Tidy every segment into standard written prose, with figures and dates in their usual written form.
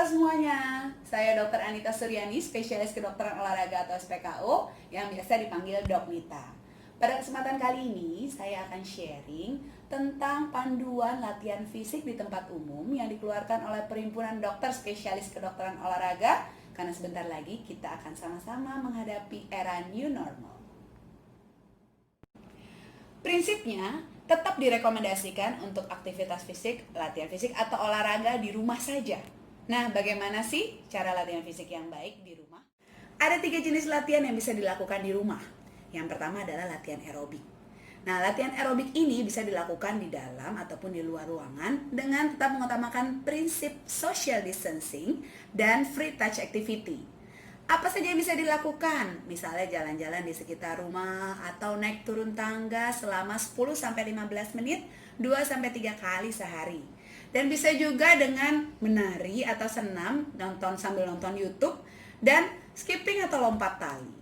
semuanya, saya Dr. Anita Suryani, spesialis kedokteran olahraga atau SPKO yang biasa dipanggil Dok Nita. Pada kesempatan kali ini, saya akan sharing tentang panduan latihan fisik di tempat umum yang dikeluarkan oleh Perhimpunan Dokter Spesialis Kedokteran Olahraga, karena sebentar lagi kita akan sama-sama menghadapi era new normal. Prinsipnya, tetap direkomendasikan untuk aktivitas fisik, latihan fisik atau olahraga di rumah saja. Nah, bagaimana sih cara latihan fisik yang baik di rumah? Ada 3 jenis latihan yang bisa dilakukan di rumah. Yang pertama adalah latihan aerobik. Nah, latihan aerobik ini bisa dilakukan di dalam ataupun di luar ruangan dengan tetap mengutamakan prinsip social distancing dan free touch activity. Apa saja yang bisa dilakukan? Misalnya jalan-jalan di sekitar rumah atau naik turun tangga selama 10-15 menit 2-3 kali sehari. Dan bisa juga dengan menari atau senam, sambil nonton YouTube, dan skipping atau lompat tali.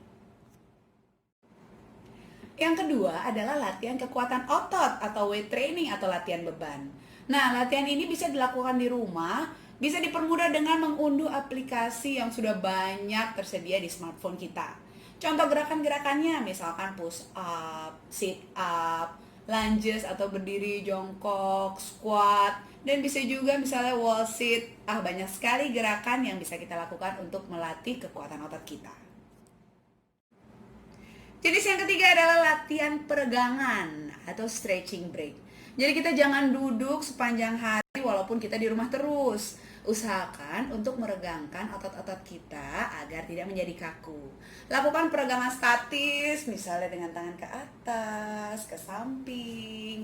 Yang kedua adalah latihan kekuatan otot atau weight training atau latihan beban. Nah, latihan ini bisa dilakukan di rumah, bisa dipermudah dengan mengunduh aplikasi yang sudah banyak tersedia di smartphone kita. Contoh gerakan-gerakannya misalkan push up, sit up, lunges atau berdiri jongkok, squat, dan bisa juga misalnya wall sit. Banyak sekali gerakan yang bisa kita lakukan untuk melatih kekuatan otot kita. Jenis yang ketiga adalah latihan peregangan atau stretching break. Jadi kita jangan duduk sepanjang hari walaupun kita di rumah terus. Usahakan untuk meregangkan otot-otot kita agar tidak menjadi kaku. Lakukan peregangan statis, misalnya dengan tangan ke atas, ke samping,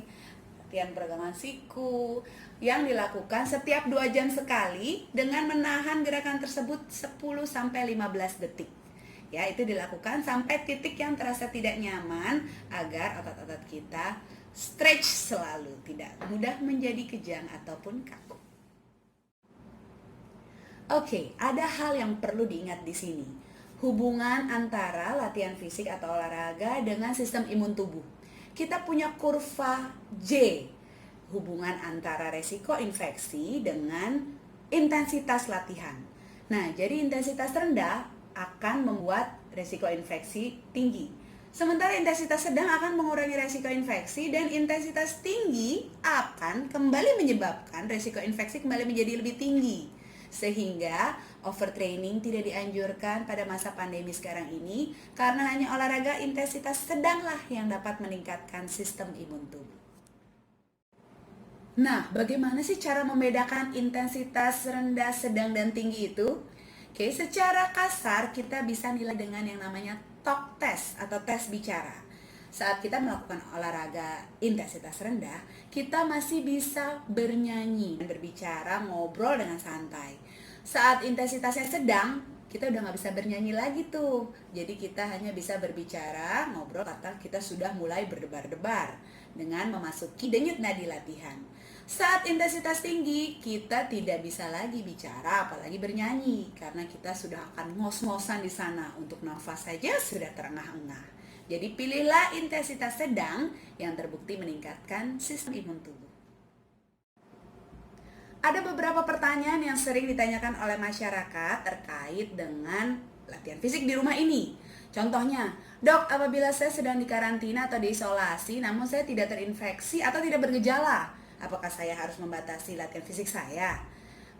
latihan peregangan siku yang dilakukan setiap 2 jam sekali dengan menahan gerakan tersebut 10-15 detik. Ya, itu dilakukan sampai titik yang terasa tidak nyaman agar otot-otot kita stretch selalu, tidak mudah menjadi kejang ataupun kaku. Oke, ada hal yang perlu diingat di sini. Hubungan antara latihan fisik atau olahraga dengan sistem imun tubuh. Kita punya kurva J, hubungan antara resiko infeksi dengan intensitas latihan. Nah, jadi intensitas rendah akan membuat resiko infeksi tinggi. Sementara intensitas sedang akan mengurangi resiko infeksi dan intensitas tinggi akan kembali menyebabkan resiko infeksi kembali menjadi lebih tinggi. Sehingga overtraining tidak dianjurkan pada masa pandemi sekarang ini karena hanya olahraga intensitas sedanglah yang dapat meningkatkan sistem imun tubuh. Nah, bagaimana sih cara membedakan intensitas rendah, sedang, dan tinggi itu? Oke, secara kasar kita bisa nilai dengan yang namanya talk test atau tes bicara. Saat kita melakukan olahraga intensitas rendah, kita masih bisa bernyanyi, berbicara, ngobrol dengan santai. Saat intensitasnya sedang, kita udah nggak bisa bernyanyi lagi tuh. Jadi kita hanya bisa berbicara, ngobrol, atau kita sudah mulai berdebar-debar dengan memasuki denyut nadi latihan. Saat intensitas tinggi, kita tidak bisa lagi bicara, apalagi bernyanyi, karena kita sudah akan ngos-ngosan di sana. Untuk nafas saja sudah terengah-engah. Jadi pilihlah intensitas sedang yang terbukti meningkatkan sistem imun tubuh. Ada beberapa pertanyaan yang sering ditanyakan oleh masyarakat terkait dengan latihan fisik di rumah ini. Contohnya, dok, apabila saya sedang dikarantina atau diisolasi namun saya tidak terinfeksi atau tidak bergejala, apakah saya harus membatasi latihan fisik saya?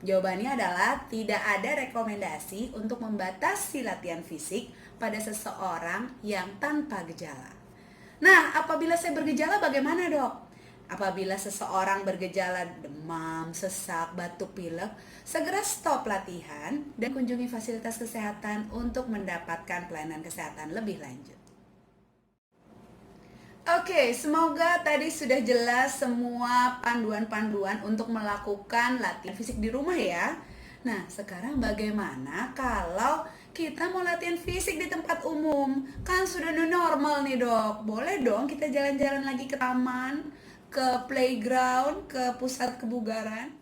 Jawabannya adalah tidak ada rekomendasi untuk membatasi latihan fisik pada seseorang yang tanpa gejala. Nah, apabila saya bergejala bagaimana, dok? Apabila seseorang bergejala demam, sesak, batuk, pilek, segera stop latihan dan kunjungi fasilitas kesehatan untuk mendapatkan pelayanan kesehatan lebih lanjut. Oke, semoga tadi sudah jelas semua panduan-panduan untuk melakukan latihan fisik di rumah ya. Nah, sekarang bagaimana kalau kita mau latihan fisik di tempat umum? Kan sudah new normal nih, dok. Boleh dong kita jalan-jalan lagi ke taman, ke playground, ke pusat kebugaran?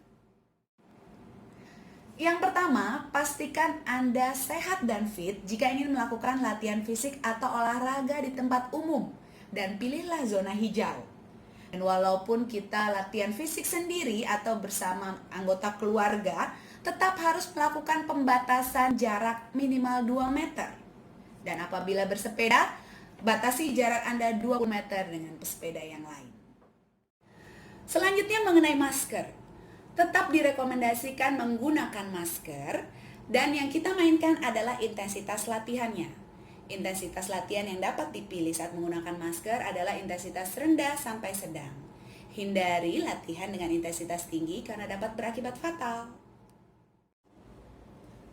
Yang pertama, pastikan Anda sehat dan fit jika ingin melakukan latihan fisik atau olahraga di tempat umum. Dan pilihlah zona hijau. Dan walaupun kita latihan fisik sendiri atau bersama anggota keluarga, tetap harus melakukan pembatasan jarak minimal 2 meter. Dan apabila bersepeda, batasi jarak Anda 20 meter dengan pesepeda yang lain. Selanjutnya mengenai masker. Tetap direkomendasikan menggunakan masker dan yang kita mainkan adalah intensitas latihannya. Intensitas latihan yang dapat dipilih saat menggunakan masker adalah intensitas rendah sampai sedang. Hindari latihan dengan intensitas tinggi karena dapat berakibat fatal.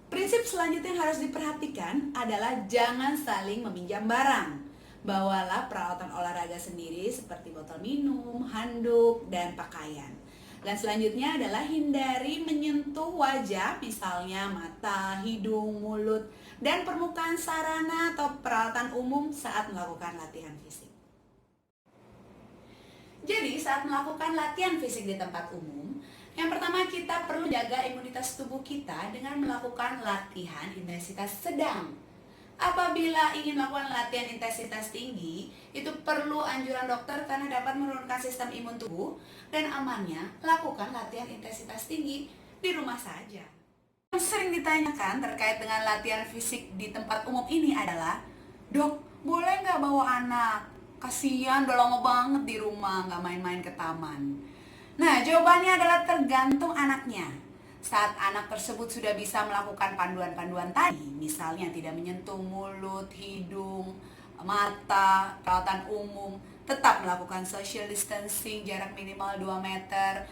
Prinsip selanjutnya yang harus diperhatikan adalah jangan saling meminjam barang. Bawalah peralatan olahraga sendiri seperti botol minum, handuk, dan pakaian. Dan selanjutnya adalah hindari menyentuh wajah, misalnya mata, hidung, mulut, dan permukaan sarana atau peralatan umum saat melakukan latihan fisik. Jadi saat melakukan latihan fisik di tempat umum, yang pertama kita perlu jaga imunitas tubuh kita dengan melakukan latihan intensitas sedang. Apabila ingin melakukan latihan intensitas tinggi, itu perlu anjuran dokter karena dapat menurunkan sistem imun tubuh dan amannya lakukan latihan intensitas tinggi di rumah saja. Yang sering ditanyakan terkait dengan latihan fisik di tempat umum ini adalah, "Dok, boleh nggak bawa anak? Kasihan udah lama banget di rumah, nggak main-main ke taman." Nah, jawabannya adalah tergantung anaknya. Saat anak tersebut sudah bisa melakukan panduan-panduan tadi, misalnya tidak menyentuh mulut, hidung, mata, peralatan umum, tetap melakukan social distancing, jarak minimal 2 meter,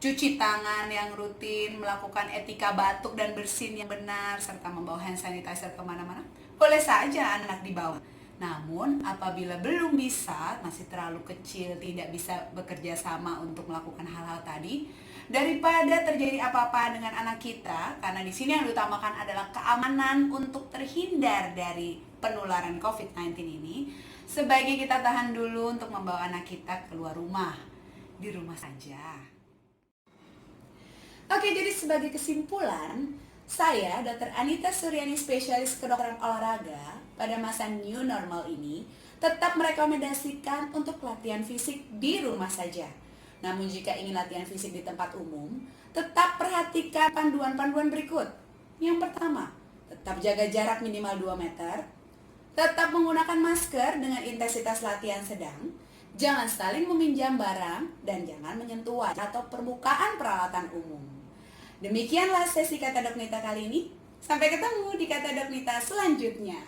cuci tangan yang rutin, melakukan etika batuk dan bersin yang benar, serta membawa hand sanitizer kemana-mana, boleh saja anak dibawa. Namun, apabila belum bisa, masih terlalu kecil, tidak bisa bekerja sama untuk melakukan hal-hal tadi, daripada terjadi apa-apa dengan anak kita, karena di sini yang diutamakan adalah keamanan untuk terhindar dari penularan COVID-19 ini, sebaiknya kita tahan dulu untuk membawa anak kita keluar rumah, di rumah saja. Oke, jadi sebagai kesimpulan, saya, Dr. Anita Suryani, spesialis kedokteran olahraga, pada masa new normal ini, tetap merekomendasikan untuk latihan fisik di rumah saja. Namun jika ingin latihan fisik di tempat umum, tetap perhatikan panduan-panduan berikut. Yang pertama, tetap jaga jarak minimal 2 meter, tetap menggunakan masker dengan intensitas latihan sedang, jangan saling meminjam barang, dan jangan menyentuh wajah atau permukaan peralatan umum. Demikianlah sesi Kata Dok Nita kali ini. Sampai ketemu di Kata Dok Nita selanjutnya.